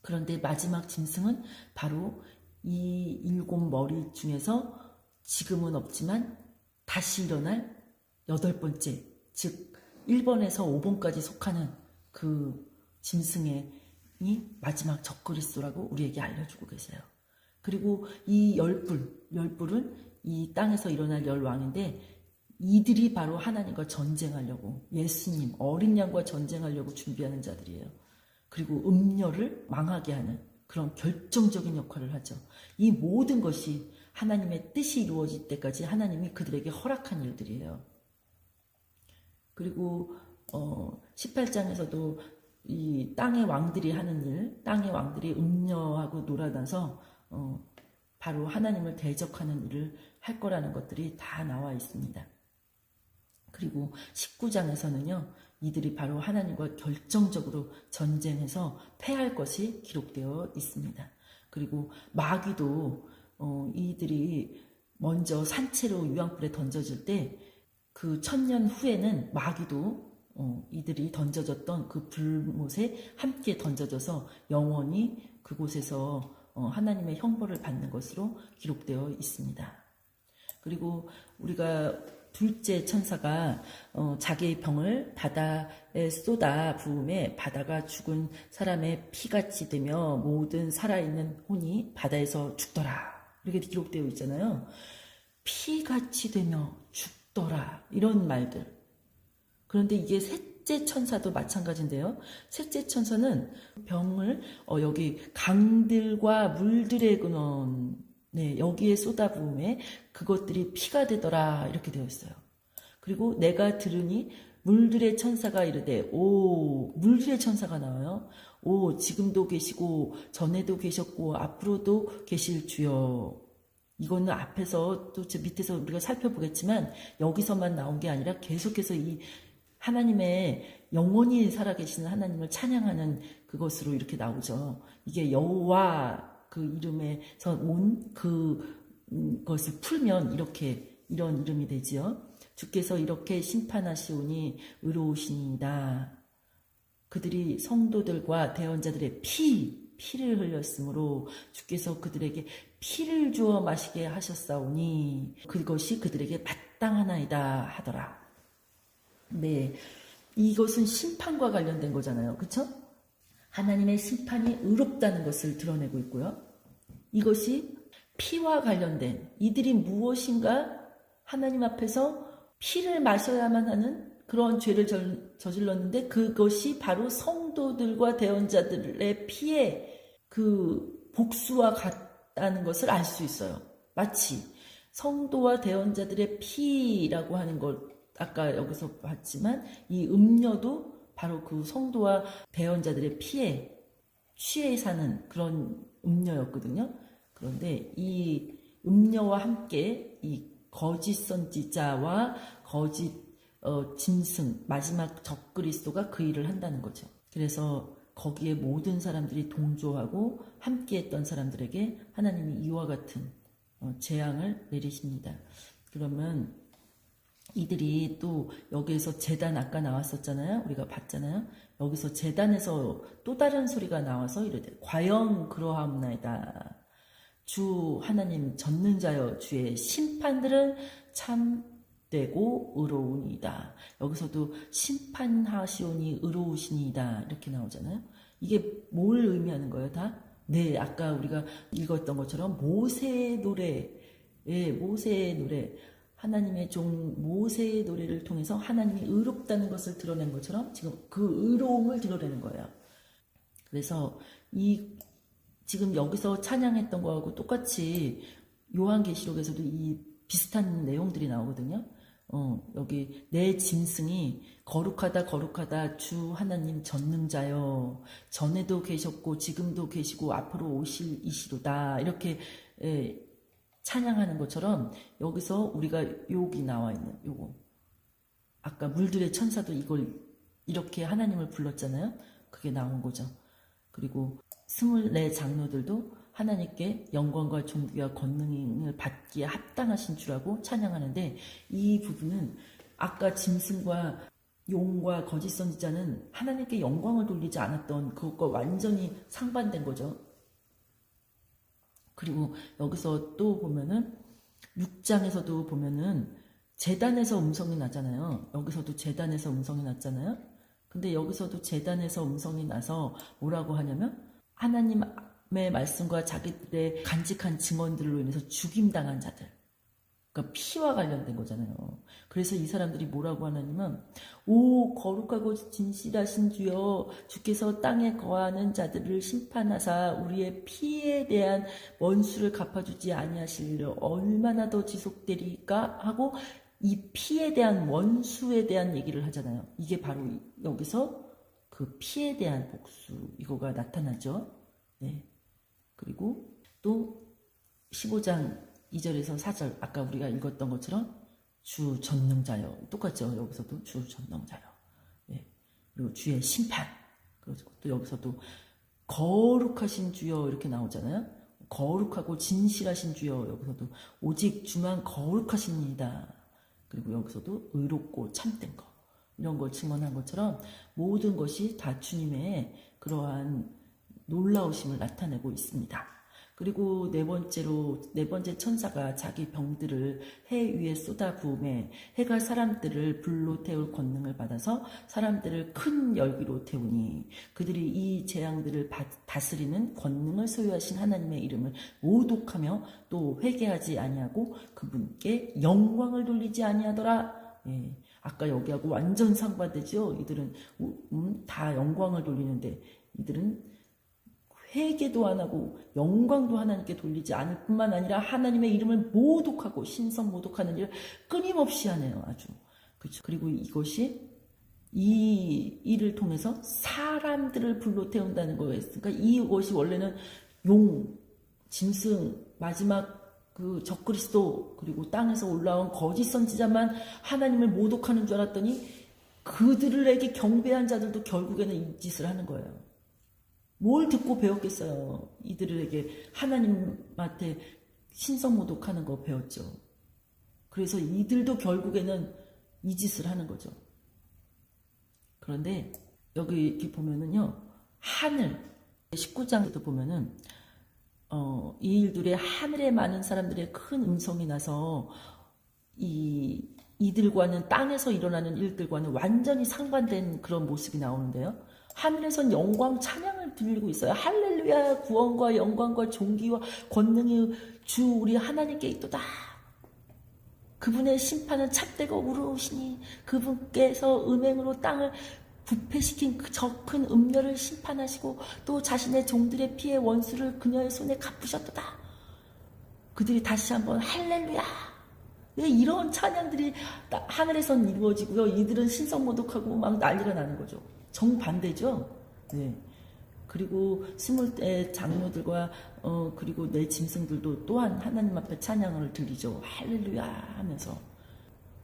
그런데 마지막 짐승은 바로 이 7머리 중에서 지금은 없지만 다시 일어날 8번째, 즉 1번에서 5번까지 속하는 그 짐승의 마지막 적그리스도라고 우리에게 알려주고 계세요. 그리고 이 10뿔은 이 땅에서 일어날 10왕인데 이들이 바로 하나님과 전쟁하려고 예수님 어린 양과 전쟁하려고 준비하는 자들이에요. 그리고 음녀를 망하게 하는 그런 결정적인 역할을 하죠. 이 모든 것이 하나님의 뜻이 이루어질 때까지 하나님이 그들에게 허락한 일들이에요. 그리고 18장에서도 이 땅의 왕들이 하는 일, 땅의 왕들이 음녀하고 놀아나서 바로 하나님을 대적하는 일을 할 거라는 것들이 다 나와 있습니다. 그리고 19장에서는요. 이들이 바로 하나님과 결정적으로 전쟁해서 패할 것이 기록되어 있습니다. 그리고 마귀도 이들이 먼저 산채로 유황불에 던져질 때 그 1000년 후에는 마귀도 이들이 던져졌던 그 불못에 함께 던져져서 영원히 그곳에서 하나님의 형벌을 받는 것으로 기록되어 있습니다. 그리고 우리가 둘째 천사가 자기의 병을 바다에 쏟아 부음에 바다가 죽은 사람의 피같이 되며 모든 살아있는 혼이 바다에서 죽더라. 이렇게 기록되어 있잖아요. 피같이 되며 죽더라. 이런 말들. 그런데 이게 셋째 천사도 마찬가지인데요. 셋째 천사는 병을 여기 강들과 물들의 근원 여기에 쏟아부음에 그것들이 피가 되더라 이렇게 되어 있어요. 그리고 내가 들으니 물들의 천사가 이르되 물들의 천사가 나와요. 지금도 계시고 전에도 계셨고 앞으로도 계실 주여. 이거는 앞에서 또 저 밑에서 우리가 살펴보겠지만 여기서만 나온 게 아니라 계속해서 이 하나님의 영원히 살아계시는 하나님을 찬양하는 그것으로 이렇게 나오죠. 이게 여호와 그 이름에서 온 그것을 풀면 이런 이름이 되지요. 주께서 이렇게 심판하시오니 의로우시니이다. 그들이 성도들과 대언자들의 피를 흘렸으므로 주께서 그들에게 피를 주어 마시게 하셨사오니 그것이 그들에게 마땅하나이다 하더라. 네, 이것은 심판과 관련된 거잖아요. 그렇죠? 하나님의 심판이 의롭다는 것을 드러내고 있고요. 이것이 피와 관련된 이들이 무엇인가 하나님 앞에서 피를 마셔야만 하는 그런 죄를 저질렀는데 그것이 바로 성도들과 대언자들의 피의 그 복수와 같다는 것을 알 수 있어요. 마치 성도와 대언자들의 피라고 하는 걸 아까 여기서 봤지만 이 음녀도 바로 그 성도와 대언자들의 피에 취해 사는 그런 음녀였거든요. 그런데 이 음녀와 함께 이 거짓 선지자와 거짓 짐승 마지막 적그리스도가 그 일을 한다는 거죠. 그래서 거기에 모든 사람들이 동조하고 함께했던 사람들에게 하나님이 이와 같은 재앙을 내리십니다. 그러면 이들이 또 여기에서 제단 아까 나왔었잖아요. 우리가 봤잖아요. 여기서 제단에서 또 다른 소리가 나와서 이르되 과연 그러하옵나이다. 주 하나님 전능자여 주의 심판들은 참되고 의로우니이다. 여기서도 심판하시오니 의로우시니이다 이렇게 나오잖아요. 이게 뭘 의미하는 거예요 다? 네, 아까 우리가 읽었던 것처럼 모세의 노래, 예, 모세의 노래, 하나님의 종 모세의 노래를 통해서 하나님이 의롭다는 것을 드러낸 것처럼 지금 그 의로움을 드러내는 거예요. 그래서 이 지금 여기서 찬양했던 거하고 똑같이 요한계시록에서도 이 비슷한 내용들이 나오거든요. 여기 내 짐승이 거룩하다 거룩하다 주 하나님 전능자여 전에도 계셨고 지금도 계시고 앞으로 오실 이시로다 이렇게 찬양하는 것처럼 여기서 우리가 여기 나와 있는 요거 아까 물들의 천사도 이걸 이렇게 하나님을 불렀잖아요. 그게 나온 거죠. 그리고 24 장로들도 하나님께 영광과 존귀와 권능을 받기에 합당하신 주라고 찬양하는데 이 부분은 아까 짐승과 용과 거짓 선지자는 하나님께 영광을 돌리지 않았던 그것과 완전히 상반된 거죠. 그리고 여기서 또 보면은 6장에서도 보면은 제단에서 음성이 나잖아요. 여기서도 제단에서 음성이 났잖아요. 근데 여기서도 제단에서 음성이 나서 뭐라고 하냐면 하나님의 말씀과 자기들의 간직한 증언들로 인해서 죽임당한 자들. 그러니까 피와 관련된 거잖아요. 그래서 이 사람들이 뭐라고 하냐면 오 거룩하고 진실하신 주여 주께서 땅에 거하는 자들을 심판하사 우리의 피에 대한 원수를 갚아주지 아니하실 일 얼마나 더 지속되리까 하고 이 피에 대한 원수에 대한 얘기를 하잖아요. 이게 바로 여기서 그 피에 대한 복수 이거가 나타나죠. 네. 그리고 또 15장 2절에서 4절 아까 우리가 읽었던 것처럼 주 전능자여 똑같죠. 여기서도 주 전능자여. 네. 그리고 주의 심판. 그리고 또 여기서도 거룩하신 주여 이렇게 나오잖아요. 거룩하고 진실하신 주여 여기서도 오직 주만 거룩하십니다. 그리고 여기서도 의롭고 참된 것 이런 걸 증언한 것처럼 모든 것이 다 주님의 그러한 놀라우심을 나타내고 있습니다. 그리고 네 번째 천사가 자기 병들을 해 위에 쏟아 부음에 해가 사람들을 불로 태울 권능을 받아서 사람들을 큰 열기로 태우니 그들이 이 재앙들을 다스리는 권능을 소유하신 하나님의 이름을 모독하며 또 회개하지 아니하고 그분께 영광을 돌리지 아니하더라. 예. 아까 여기하고 완전 상반되죠. 이들은 다 영광을 돌리는데 이들은 회개도 안 하고 영광도 하나님께 돌리지 않을 뿐만 아니라 하나님의 이름을 모독하고 신성 모독하는 일을 끊임없이 하네요. 아주. 그렇죠. 그리고 이것이 이 일을 통해서 사람들을 불로 태운다는 거였으니까 이것이 원래는 용, 짐승, 마지막 그 적그리스도 그리고 땅에서 올라온 거짓 선지자만 하나님을 모독하는 줄 알았더니 그들에게 경배한 자들도 결국에는 이 짓을 하는 거예요. 뭘 듣고 배웠겠어요. 이들에게 하나님한테 신성모독하는 거 배웠죠. 그래서 이들도 결국에는 이 짓을 하는 거죠. 그런데 여기 이렇게 보면은요. 하늘 19장에도 보면은 이 일들에 하늘에 많은 사람들의 큰 음성이 나서 이들과는 땅에서 일어나는 일들과는 완전히 상반된 그런 모습이 나오는데요. 하늘에선 영광 찬양을 들리고 있어요. 할렐루야 구원과 영광과 존귀와 권능이 주 우리 하나님께 있도다. 그분의 심판은 참되고 의로우시니 그분께서 음행으로 땅을 부패시킨 그 저 큰 음녀를 심판하시고 또 자신의 종들의 피해 원수를 그녀의 손에 갚으셨도다. 그들이 다시 한번 할렐루야. 왜 이런 찬양들이 하늘에선 이루어지고요. 이들은 신성모독하고 막 난리가 나는 거죠. 정반대죠. 네. 그리고 20대 장로들과 그리고 내 짐승들도 또한 하나님 앞에 찬양을 드리죠. 할렐루야 하면서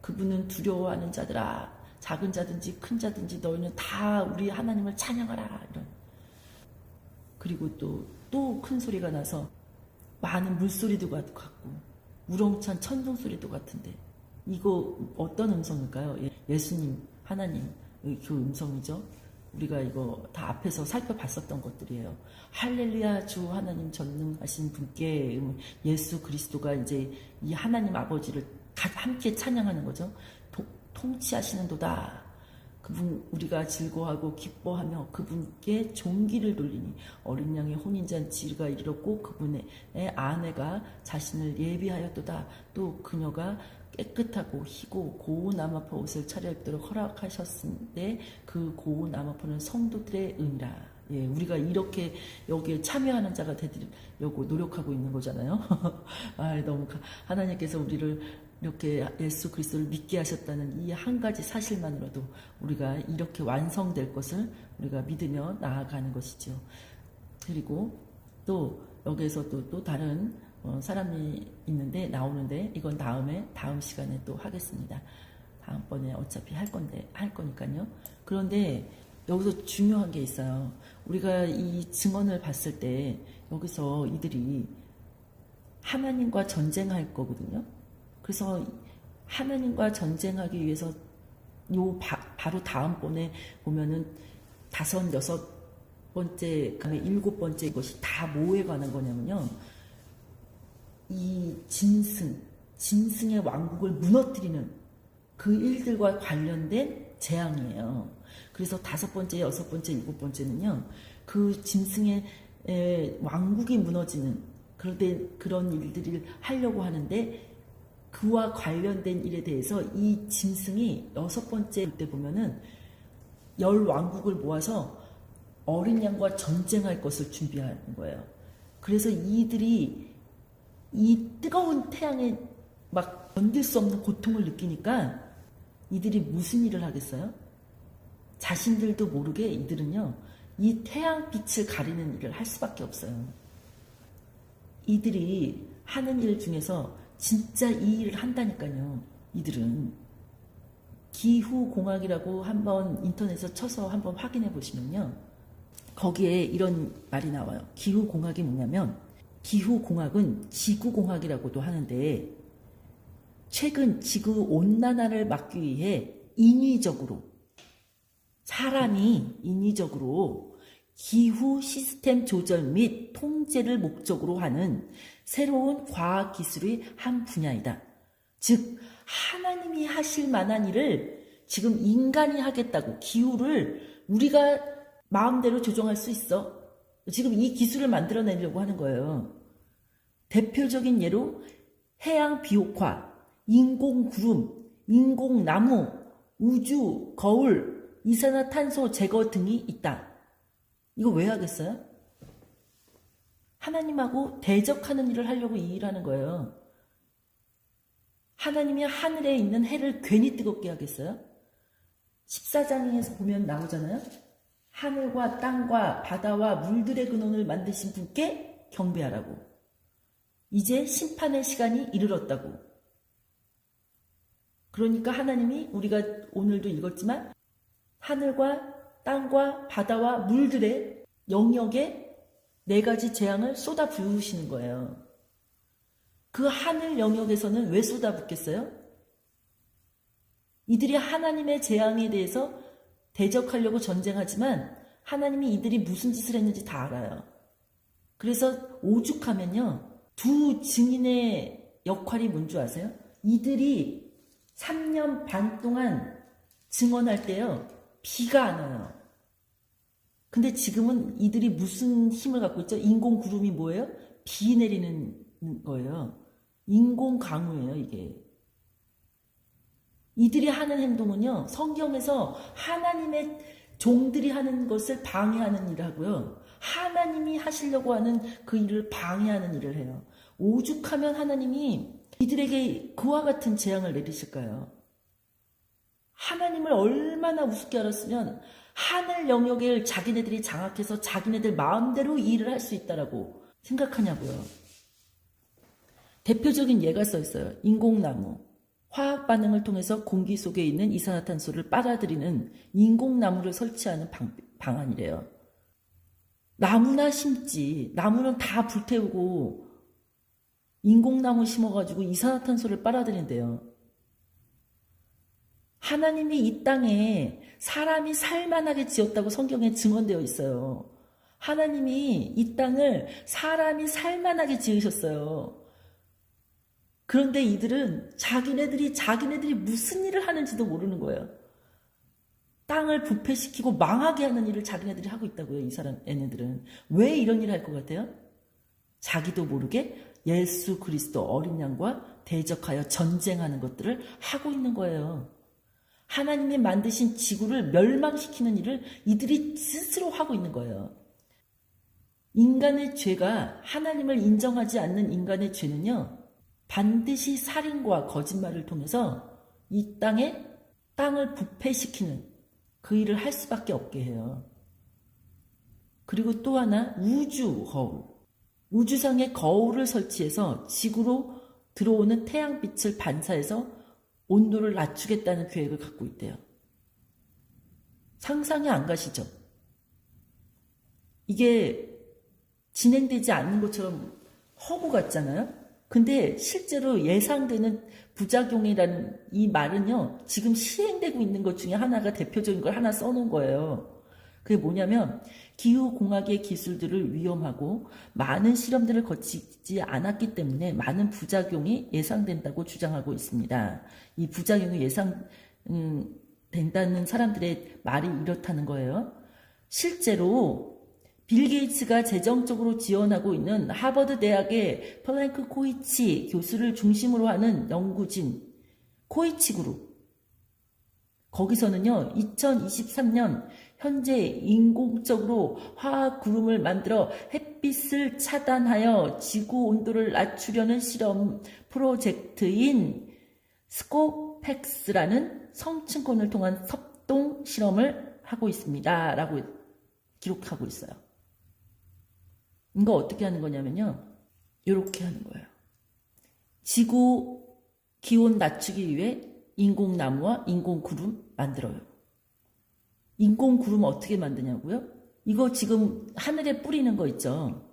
그분은 두려워하는 자들아 작은 자든지 큰 자든지 너희는 다 우리 하나님을 찬양하라 이런. 그리고 또 큰 소리가 나서 많은 물소리도 같고 우렁찬 천둥 소리도 같은데 이거 어떤 음성일까요? 예수님, 하나님, 그 음성이죠. 우리가 이거 다 앞에서 살펴봤었던 것들이에요. 할렐루야, 주 하나님 전능하신 분께 예수 그리스도가 이제 이 하나님 아버지를 함께 찬양하는 거죠. 통치하시는도다. 그분 우리가 즐거워하고 기뻐하며 그분께 존귀를 돌리니 어린 양의 혼인잔치가 이르렀고 그분의 아내가 자신을 예비하였도다. 또 그녀가 깨끗하고 희고 고운 나마포 옷을 차려입도록 허락하셨는데 그 고운 나마포는 성도들의 은이라. 예, 우리가 이렇게 여기에 참여하는 자가 되려고 노력하고 있는 거잖아요. 아, 너무 하나님께서 우리를 이렇게 예수 그리스도를 믿게 하셨다는 이 한 가지 사실만으로도 우리가 이렇게 완성될 것을 우리가 믿으며 나아가는 것이죠. 그리고 또 여기에서 또 다른 사람이 있는데 나오는데 이건 다음 시간에 또 하겠습니다. 다음번에 어차피 할 거니까요. 그런데 여기서 중요한 게 있어요. 우리가 이 증언을 봤을 때 여기서 이들이 하나님과 전쟁할 거거든요. 그래서 하나님과 전쟁하기 위해서 바로 다음번에 보면은 5, 6번째, 그다음에 7번째 이것이 다 뭐에 관한 거냐면요. 이 짐승의 왕국을 무너뜨리는 그 일들과 관련된 재앙이에요. 그래서 5번째, 6번째, 7번째는요. 그 짐승의 왕국이 무너지는 그런 일들을 하려고 하는데 그와 관련된 일에 대해서 이 짐승이 6번째 때 보면은 10왕국을 모아서 어린 양과 전쟁할 것을 준비하는 거예요. 그래서 이들이 이 뜨거운 태양에 막 견딜 수 없는 고통을 느끼니까 이들이 무슨 일을 하겠어요? 자신들도 모르게 이들은요, 이 태양빛을 가리는 일을 할 수밖에 없어요. 이들이 하는 일 중에서 진짜 이 일을 한다니까요. 이들은 기후공학이라고 한번 인터넷에서 쳐서 한번 확인해 보시면요. 거기에 이런 말이 나와요. 기후공학이 뭐냐면 기후공학은 지구공학이라고도 하는데 최근 지구온난화를 막기 위해 사람이 인위적으로 기후 시스템 조절 및 통제를 목적으로 하는 새로운 과학 기술의 한 분야이다. 즉 하나님이 하실 만한 일을 지금 인간이 하겠다고 기후를 우리가 마음대로 조정할 수 있어. 지금 이 기술을 만들어내려고 하는 거예요. 대표적인 예로 해양 비옥화, 인공구름, 인공나무, 우주, 거울, 이산화탄소 제거 등이 있다. 이거 왜 하겠어요? 하나님하고 대적하는 일을 하려고 이 일하는 거예요. 하나님이 하늘에 있는 해를 괜히 뜨겁게 하겠어요? 14장에서 보면 나오잖아요. 하늘과 땅과 바다와 물들의 근원을 만드신 분께 경배하라고. 이제 심판의 시간이 이르렀다고. 그러니까 하나님이 우리가 오늘도 읽었지만 하늘과 땅과 바다와 물들의 영역에 4가지 재앙을 쏟아 부으시는 거예요. 그 하늘 영역에서는 왜 쏟아 붓겠어요? 이들이 하나님의 재앙에 대해서 대적하려고 전쟁하지만 하나님이 이들이 무슨 짓을 했는지 다 알아요. 그래서 오죽하면요. 2 증인의 역할이 뭔지 아세요? 이들이 3년 반 동안 증언할 때요. 비가 안 와요. 근데 지금은 이들이 무슨 힘을 갖고 있죠? 인공구름이 뭐예요? 비 내리는 거예요. 인공강우예요, 이게. 이들이 하는 행동은요, 성경에서 하나님의 종들이 하는 것을 방해하는 일을 하고요. 하나님이 하시려고 하는 그 일을 방해하는 일을 해요. 오죽하면 하나님이 이들에게 그와 같은 재앙을 내리실까요? 하나님을 얼마나 우습게 알았으면 하늘 영역을 자기네들이 장악해서 자기네들 마음대로 이 일을 할 수 있다라고 생각하냐고요. 대표적인 예가 써 있어요. 인공나무. 화학 반응을 통해서 공기 속에 있는 이산화탄소를 빨아들이는 인공나무를 설치하는 방안이래요. 나무나 심지. 나무는 다 불태우고 인공나무 심어가지고 이산화탄소를 빨아들인대요. 하나님이 이 땅에 사람이 살만하게 지었다고 성경에 증언되어 있어요. 하나님이 이 땅을 사람이 살만하게 지으셨어요. 그런데 이들은 자기네들이 무슨 일을 하는지도 모르는 거예요. 땅을 부패시키고 망하게 하는 일을 자기네들이 하고 있다고요. 이 사람 얘네들은. 왜 이런 일을 할 것 같아요? 자기도 모르게 예수 그리스도 어린 양과 대적하여 전쟁하는 것들을 하고 있는 거예요. 하나님이 만드신 지구를 멸망시키는 일을 이들이 스스로 하고 있는 거예요. 인간의 죄가, 하나님을 인정하지 않는 인간의 죄는요, 반드시 살인과 거짓말을 통해서 이 땅을 부패시키는 그 일을 할 수밖에 없게 해요. 그리고 또 하나, 우주 거울. 우주상에 거울을 설치해서 지구로 들어오는 태양빛을 반사해서 온도를 낮추겠다는 계획을 갖고 있대요. 상상이 안 가시죠? 이게 진행되지 않는 것처럼 허구 같잖아요? 근데 실제로 예상되는 부작용이라는 이 말은요, 지금 시행되고 있는 것 중에 하나가 대표적인 걸 하나 써놓은 거예요. 그게 뭐냐면, 기후공학의 기술들을 위험하고 많은 실험들을 거치지 않았기 때문에 많은 부작용이 예상된다고 주장하고 있습니다. 이 부작용이 예상된다는 사람들의 말이 이렇다는 거예요. 실제로 빌 게이츠가 재정적으로 지원하고 있는 하버드 대학의 플랭크 코이치 교수를 중심으로 하는 연구진 코이치 그룹, 거기서는요 2023년 현재 인공적으로 화학 구름을 만들어 햇빛을 차단하여 지구 온도를 낮추려는 실험 프로젝트인 스코펙스라는 성층권을 통한 섭동 실험을 하고 있습니다 라고 기록하고 있어요. 이거 어떻게 하는 거냐면요, 이렇게 하는 거예요. 지구 기온 낮추기 위해 인공나무와 인공구름 만들어요. 인공구름 어떻게 만드냐고요? 이거 지금 하늘에 뿌리는 거 있죠.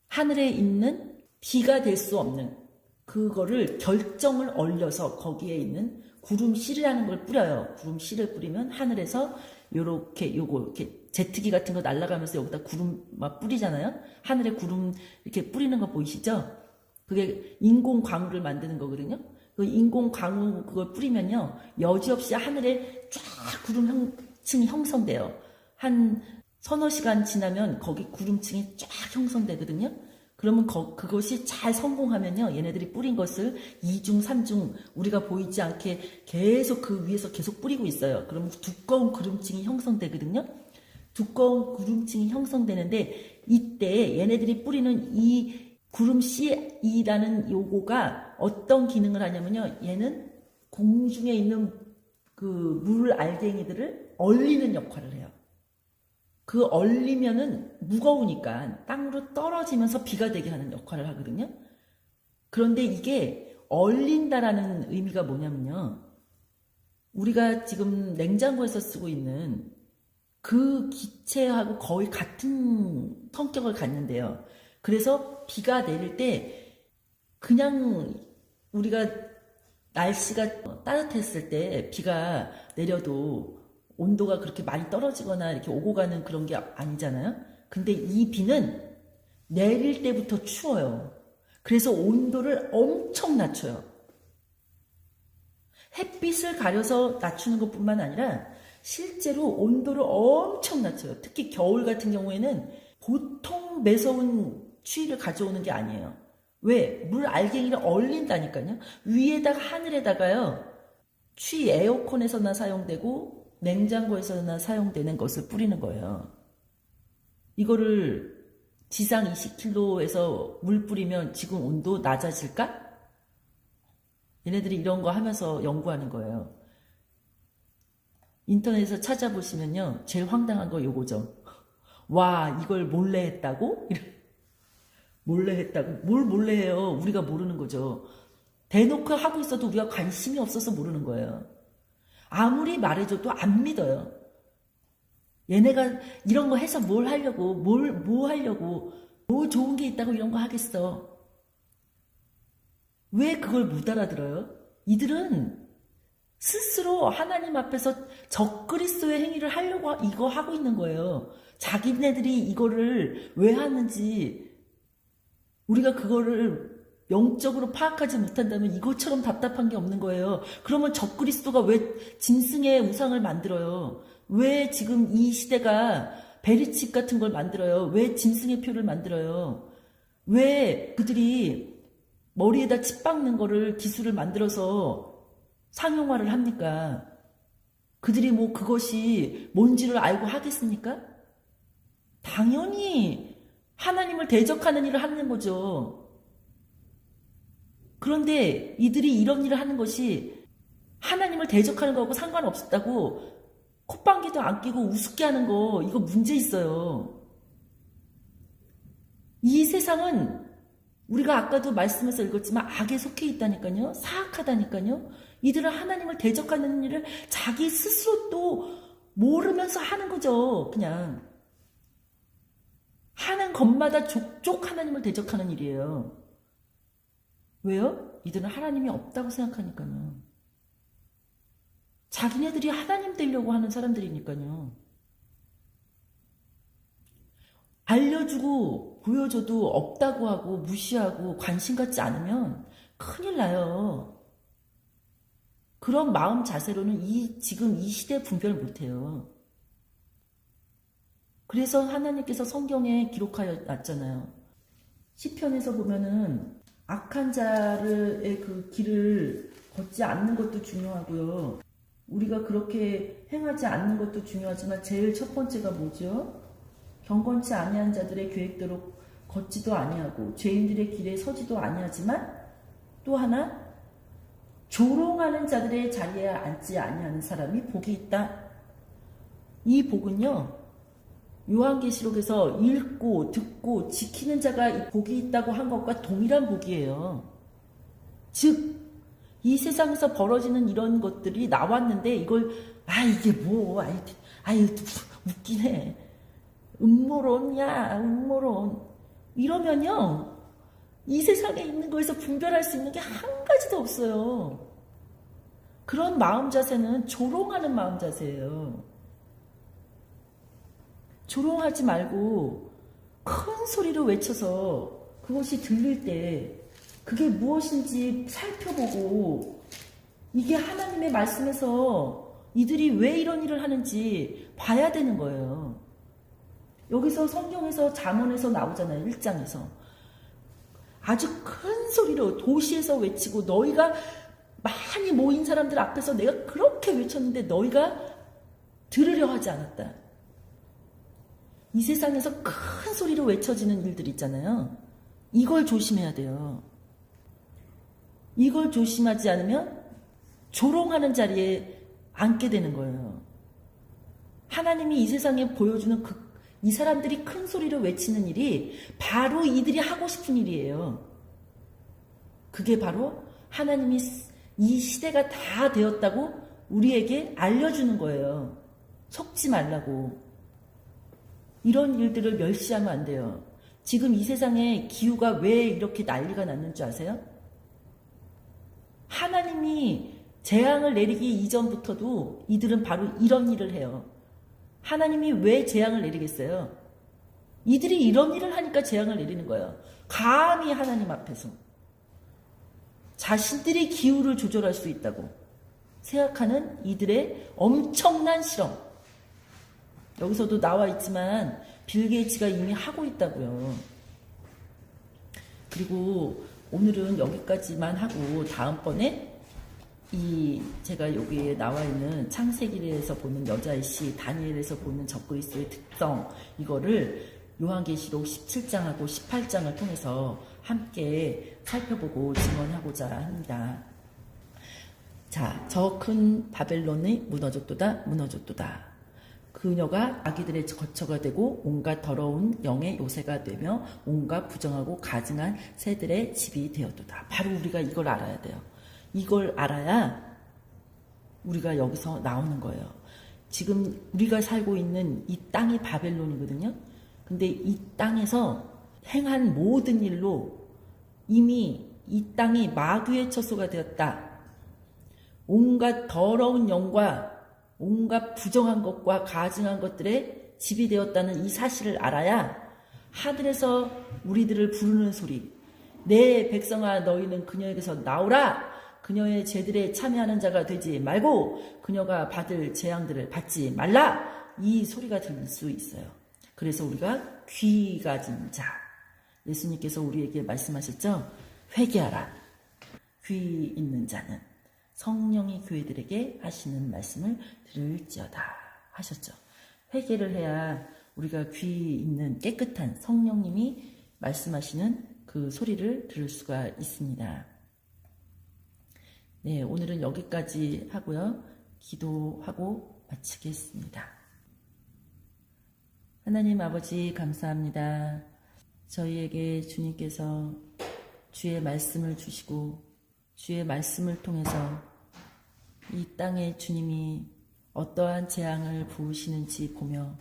하늘에 있는 비가 될 수 없는 그거를 결정을 얼려서 거기에 있는 구름씨라는 걸 뿌려요. 구름씨를 뿌리면 하늘에서 요렇게 이렇게 제트기 같은 거 날아가면서 여기다 구름 막 뿌리잖아요. 하늘에 구름 이렇게 뿌리는 거 보이시죠? 그게 인공광우를 만드는 거거든요. 그 인공광우 그걸 뿌리면요, 여지없이 하늘에 쫙 구름 형층이 형성돼요. 한 서너 시간 지나면 거기 구름층이 쫙 형성되거든요. 그러면 그것이 잘 성공하면요, 얘네들이 뿌린 것을 2중, 3중 우리가 보이지 않게 계속 그 위에서 계속 뿌리고 있어요. 그러면 두꺼운 구름층이 형성되거든요. 두꺼운 구름층이 형성되는데 이때 얘네들이 뿌리는 이 구름씨라는 요거가 어떤 기능을 하냐면요, 얘는 공중에 있는 그 물 알갱이들을 얼리는 역할을 해요. 그 얼리면은 무거우니까 땅으로 떨어지면서 비가 되게 하는 역할을 하거든요. 그런데 이게 얼린다라는 의미가 뭐냐면요, 우리가 지금 냉장고에서 쓰고 있는 그 기체하고 거의 같은 성격을 갖는데요. 그래서 비가 내릴 때 그냥 우리가 날씨가 따뜻했을 때 비가 내려도 온도가 그렇게 많이 떨어지거나 이렇게 오고 가는 그런 게 아니잖아요. 근데 이 비는 내릴 때부터 추워요. 그래서 온도를 엄청 낮춰요. 햇빛을 가려서 낮추는 것뿐만 아니라 실제로 온도를 엄청 낮춰요. 특히 겨울 같은 경우에는 보통 매서운 추위를 가져오는 게 아니에요. 왜? 물 알갱이를 얼린다니까요. 위에다가 하늘에다가요, 추위 에어컨에서나 사용되고 냉장고에서나 사용되는 것을 뿌리는 거예요. 이거를 지상 20km에서 물 뿌리면 지금 온도 낮아질까? 얘네들이 이런 거 하면서 연구하는 거예요. 인터넷에서 찾아보시면요, 제일 황당한 거 요거죠. 와, 이걸 몰래 했다고? 몰래 했다고? 뭘 몰래 해요? 우리가 모르는 거죠. 대놓고 하고 있어도 우리가 관심이 없어서 모르는 거예요. 아무리 말해줘도 안 믿어요. 얘네가 이런 거 해서 뭘 하려고, 뭐 하려고, 뭐 좋은 게 있다고 이런 거 하겠어. 왜 그걸 못 알아들어요? 이들은 스스로 하나님 앞에서 적그리스도의 행위를 하려고 이거 하고 있는 거예요. 자기네들이 이거를 왜 하는지 우리가 그거를 영적으로 파악하지 못한다면 이것처럼 답답한 게 없는 거예요. 그러면 적그리스도가 왜 짐승의 우상을 만들어요? 왜 지금 이 시대가 베리칩 같은 걸 만들어요? 왜 짐승의 표를 만들어요? 왜 그들이 머리에다 칩 박는 거를 기술을 만들어서 상용화를 합니까? 그들이 뭐 그것이 뭔지를 알고 하겠습니까? 당연히 하나님을 대적하는 일을 하는 거죠. 그런데 이들이 이런 일을 하는 것이 하나님을 대적하는 거하고 상관없었다고 콧방귀도 안 끼고 우습게 하는 거 이거 문제 있어요. 이 세상은 우리가 아까도 말씀에서 읽었지만 악에 속해 있다니까요. 사악하다니까요. 이들은 하나님을 대적하는 일을 자기 스스로 또 모르면서 하는 거죠. 그냥 하는 것마다 족족 하나님을 대적하는 일이에요. 왜요? 이들은 하나님이 없다고 생각하니까요. 자기네들이 하나님 되려고 하는 사람들이니까요. 알려주고 보여줘도 없다고 하고 무시하고 관심 갖지 않으면 큰일 나요. 그런 마음 자세로는 지금 이 시대에 분별 못해요. 그래서 하나님께서 성경에 기록하여 놨잖아요. 시편에서 보면은 악한 자의 그 길을 걷지 않는 것도 중요하고요. 우리가 그렇게 행하지 않는 것도 중요하지만 제일 첫 번째가 뭐죠? 경건치 아니한 자들의 계획대로 걷지도 아니하고 죄인들의 길에 서지도 아니하지만 또 하나 조롱하는 자들의 자리에 앉지 아니하는 사람이 복이 있다. 이 복은요. 요한계시록에서 읽고 듣고 지키는 자가 복이 있다고 한 것과 동일한 복이에요. 즉 이 세상에서 벌어지는 이런 것들이 나왔는데 이걸 이게 뭐 웃기네. 음모론이야 음모론 이러면요. 이 세상에 있는 거에서 분별할 수 있는 게 한 가지도 없어요. 그런 마음 자세는 조롱하는 마음 자세예요. 조롱하지 말고 큰 소리로 외쳐서 그것이 들릴 때 그게 무엇인지 살펴보고 이게 하나님의 말씀에서 이들이 왜 이런 일을 하는지 봐야 되는 거예요. 여기서 성경에서 잠언에서 나오잖아요. 1장에서. 아주 큰 소리로 도시에서 외치고 너희가 많이 모인 사람들 앞에서 내가 그렇게 외쳤는데 너희가 들으려 하지 않았다. 이 세상에서 큰 소리로 외쳐지는 일들 있잖아요. 이걸 조심해야 돼요. 이걸 조심하지 않으면 조롱하는 자리에 앉게 되는 거예요. 하나님이 이 세상에 보여주는 이 사람들이 큰 소리로 외치는 일이 바로 이들이 하고 싶은 일이에요. 그게 바로 하나님이 이 시대가 다 되었다고 우리에게 알려주는 거예요. 속지 말라고. 이런 일들을 멸시하면 안 돼요. 지금 이 세상에 기후가 왜 이렇게 난리가 났는 줄 아세요? 하나님이 재앙을 내리기 이전부터도 이들은 바로 이런 일을 해요. 하나님이 왜 재앙을 내리겠어요? 이들이 이런 일을 하니까 재앙을 내리는 거예요. 감히 하나님 앞에서 자신들이 기후를 조절할 수 있다고 생각하는 이들의 엄청난 실험. 여기서도 나와 있지만 빌 게이츠가 이미 하고 있다고요. 그리고 오늘은 여기까지만 하고 다음번에 제가 여기에 나와 있는 창세기에서 보는 여자의 씨, 다니엘에서 보는 적그리스도의 특성 이거를 요한계시록 17장하고 18장을 통해서 함께 살펴보고 증언하고자 합니다. 자, 저 큰 바벨론이 무너졌도다 무너졌도다. 그녀가 아기들의 거처가 되고 온갖 더러운 영의 요새가 되며 온갖 부정하고 가증한 새들의 집이 되었도다. 바로 우리가 이걸 알아야 돼요. 이걸 알아야 우리가 여기서 나오는 거예요. 지금 우리가 살고 있는 이 땅이 바벨론이거든요. 근데 이 땅에서 행한 모든 일로 이미 이 땅이 마귀의 처소가 되었다. 온갖 더러운 영과 온갖 부정한 것과 가증한 것들에 집이 되었다는 이 사실을 알아야 하늘에서 우리들을 부르는 소리, 내 백성아 너희는 그녀에게서 나오라, 그녀의 죄들에 참여하는 자가 되지 말고 그녀가 받을 재앙들을 받지 말라, 이 소리가 들릴 수 있어요. 그래서 우리가 귀 가진 자, 예수님께서 우리에게 말씀하셨죠. 회개하라. 귀 있는 자는 성령이 교회들에게 하시는 말씀을 들을지어다 하셨죠. 회개를 해야 우리가 귀 있는 깨끗한 성령님이 말씀하시는 그 소리를 들을 수가 있습니다. 네, 오늘은 여기까지 하고요. 기도하고 마치겠습니다. 하나님 아버지 감사합니다. 저희에게 주님께서 주의 말씀을 주시고 주의 말씀을 통해서 이 땅에 주님이 어떠한 재앙을 부으시는지 보며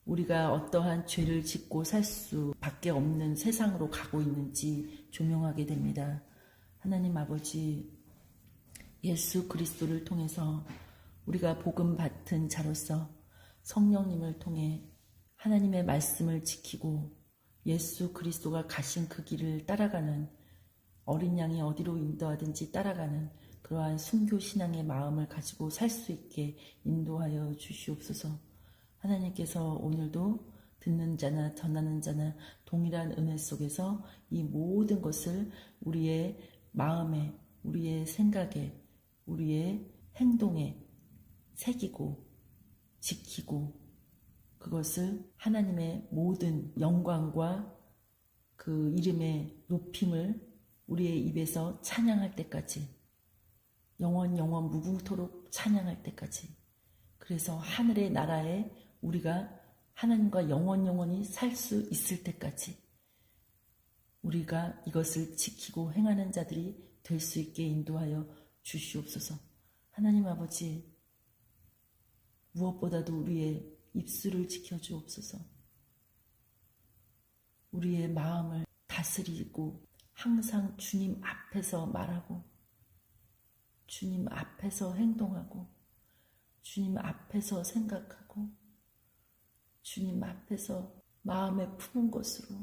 우리가 어떠한 죄를 짓고 살 수밖에 없는 세상으로 가고 있는지 조명하게 됩니다. 하나님 아버지, 예수 그리스도를 통해서 우리가 복음 받은 자로서 성령님을 통해 하나님의 말씀을 지키고 예수 그리스도가 가신 그 길을 따라가는, 어린 양이 어디로 인도하든지 따라가는 그러한 순교 신앙의 마음을 가지고 살 수 있게 인도하여 주시옵소서. 하나님께서 오늘도 듣는 자나 전하는 자나 동일한 은혜 속에서 이 모든 것을 우리의 마음에, 우리의 생각에, 우리의 행동에 새기고 지키고 그것을 하나님의 모든 영광과 그 이름의 높임을 우리의 입에서 찬양할 때까지, 영원 무궁토록 찬양할 때까지, 그래서 하늘의 나라에 우리가 하나님과 영원히 살 수 있을 때까지 우리가 이것을 지키고 행하는 자들이 될 수 있게 인도하여 주시옵소서. 하나님 아버지, 무엇보다도 우리의 입술을 지켜주옵소서. 우리의 마음을 다스리고 항상 주님 앞에서 말하고 주님 앞에서 행동하고 주님 앞에서 생각하고 주님 앞에서 마음에 품은 것으로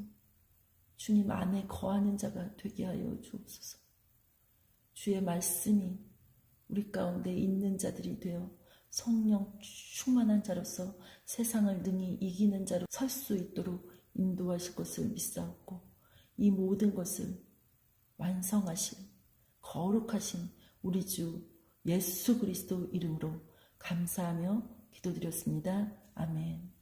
주님 안에 거하는 자가 되게 하여 주옵소서. 주의 말씀이 우리 가운데 있는 자들이 되어 성령 충만한 자로서 세상을 능히 이기는 자로 설 수 있도록 인도하실 것을 믿사옵고, 이 모든 것을 완성하신 거룩하신 우리 주 예수 그리스도 이름으로 감사하며 기도드렸습니다. 아멘.